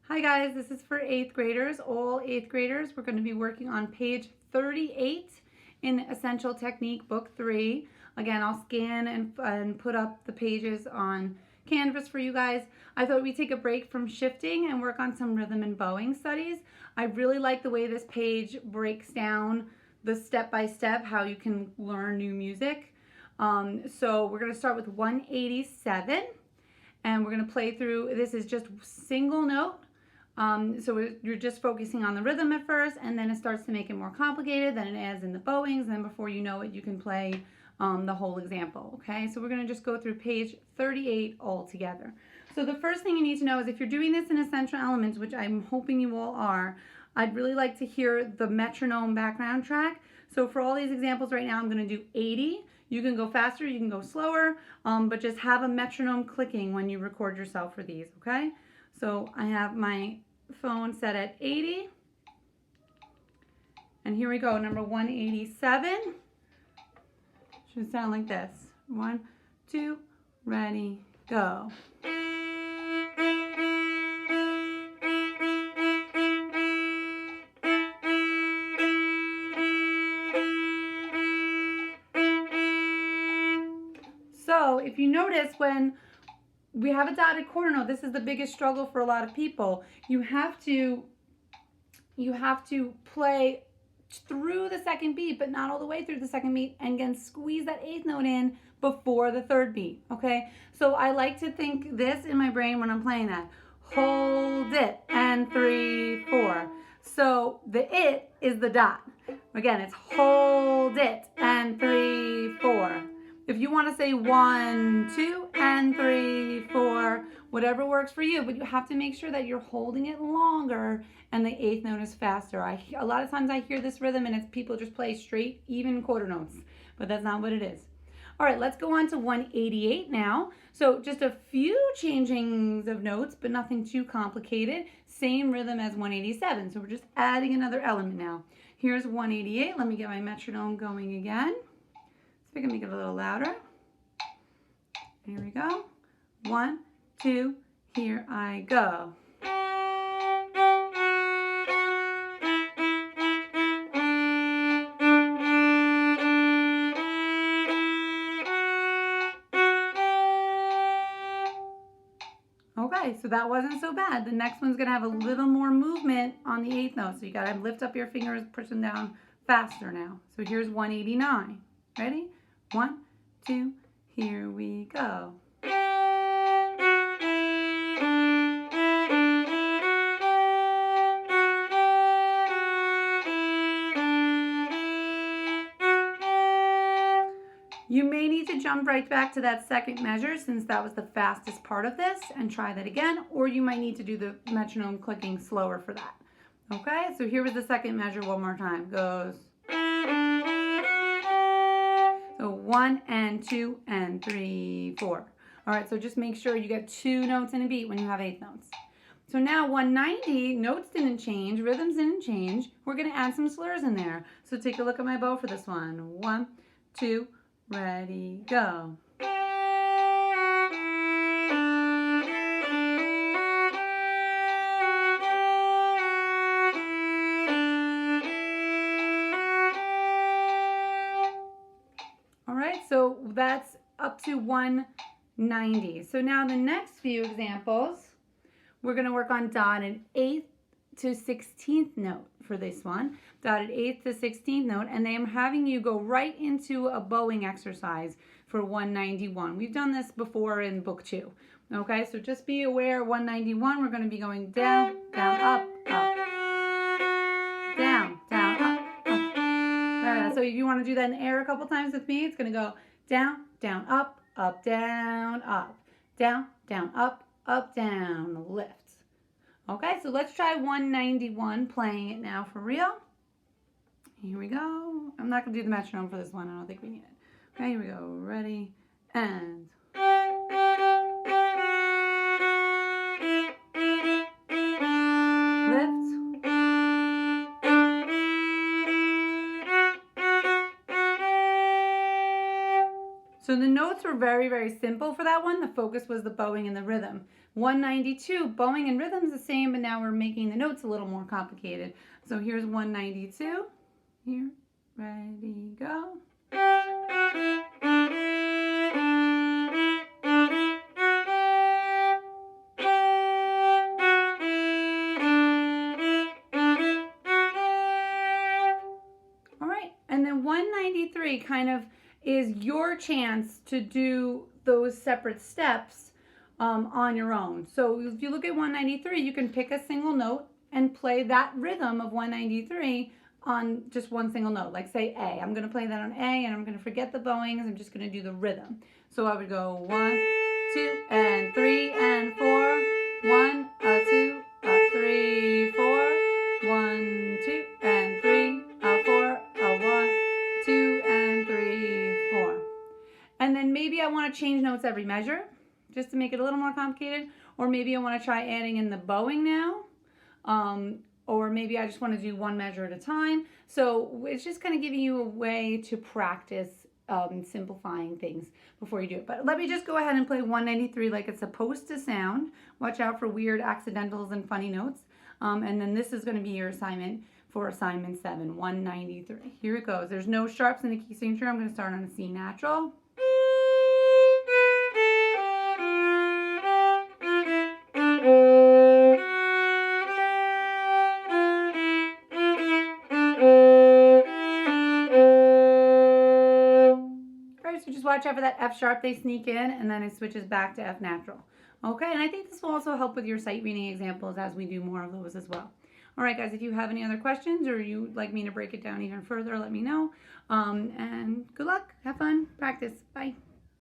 Hi guys, this is for 8th graders, all 8th graders. We're going to be working on page 38 in Essential Technique Book 3. Again, I'll scan and put up the pages on Canvas for you guys. I thought we'd take a break from shifting and work on some rhythm and bowing studies. I really like the way this page breaks down the step-by-step how you can learn new music. So we're going to start with 187 and we're going to play through. This is just single note. So you're just focusing on the rhythm at first, and then it starts to make it more complicated. Then it adds in the bowings, and then before you know it, you can play the whole example. Okay, so we're going to just go through page 38 all together. So the first thing you need to know is if you're doing this in Essential Elements, which I'm hoping you all are, I'd really like to hear the metronome background track. So for all these examples right now, I'm going to do 80. You can go faster, you can go slower, but just have a metronome clicking when you record yourself for these, okay? So I have my phone set at 80. And here we go, number 187. Should sound like this. 1, 2, ready, go. So if you notice when we have a dotted quarter note, this is the biggest struggle for a lot of people. You have to play through the second beat, but not all the way through the second beat, and again squeeze that 8th note in before the 3rd beat, okay? So I like to think this in my brain when I'm playing that. Hold it, and 3, 4. So the it is the dot. Again, it's hold it, and 3, 4. If you want to say 1, 2, and 3, 4, whatever works for you, but you have to make sure that you're holding it longer and the 8th note is faster. A lot of times I hear this rhythm and it's people just play straight, even quarter notes, but that's not what it is. All right, let's go on to 188 now. So just a few changings of notes, but nothing too complicated. Same rhythm as 187, so we're just adding another element now. Here's 188. Let me get my metronome going again. So we can make it a little louder. Here we go. 1, 2, here I go. Okay, so that wasn't so bad. The next one's gonna have a little more movement on the 8th note. So you gotta lift up your fingers, push them down faster now. So here's 189. Ready? 1, 2, here we go. You may need to jump right back to that second measure since that was the fastest part of this and try that again, or you might need to do the metronome clicking slower for that. Okay, so here was the second measure one more time. Goes. So 1 and 2 and 3, 4. All right, so just make sure you get 2 notes in a beat when you have 8 notes. So now 190, notes didn't change, rhythms didn't change. We're gonna add some slurs in there. So take a look at my bow for this one. 1, 2, ready, go. All right, so that's up to 190. So now the next few examples, we're going to work on dotted 8th to 16th note for this one. Dotted 8th to 16th note, and I'm having you go right into a bowing exercise for 191. We've done this before in book 2. Okay, so just be aware 191, we're going to be going down, down, up, up. Down, down, up, up. So if you want to do that in air a couple times with me, it's going to go down, down, up, up, down, up. Down, down, up, down, lift. Okay, so let's try 191, playing it now for real. Here we go. I'm not going to do the metronome for this one. I don't think we need it. Okay, here we go. Ready, and... So the notes were very, very simple for that one. The focus was the bowing and the rhythm. 192, bowing and rhythm's the same, but now we're making the notes a little more complicated. So here's 192. Here, ready, go. All right, and then 193 kind of is your chance to do those separate steps on your own. So if you look at 193, you can pick a single note and play that rhythm of 193 on just one single note. Like say A. I'm going to play that on A, and I'm going to forget the bowings. I'm just going to do the rhythm. So I would go 1, 2, and 3, and 4. 1, 2, 3, 4. 1, 2, and 3, 4. 1, 2, and 3, 4. And then maybe I want to change notes every measure, just to make it a little more complicated. Or maybe I want to try adding in the bowing now. Or maybe I just want to do one measure at a time. So it's just kind of giving you a way to practice simplifying things before you do it. But let me just go ahead and play 193 like it's supposed to sound. Watch out for weird accidentals and funny notes. And then this is going to be your assignment for assignment 7, 193. Here it goes. There's no sharps in the key signature. I'm going to start on a C natural. So just watch out for that F sharp, they sneak in, and then it switches back to F natural. Okay, and I think this will also help with your sight reading examples as we do more of those as well. All right, guys, if you have any other questions or you'd like me to break it down even further, let me know. And good luck, have fun, practice, bye.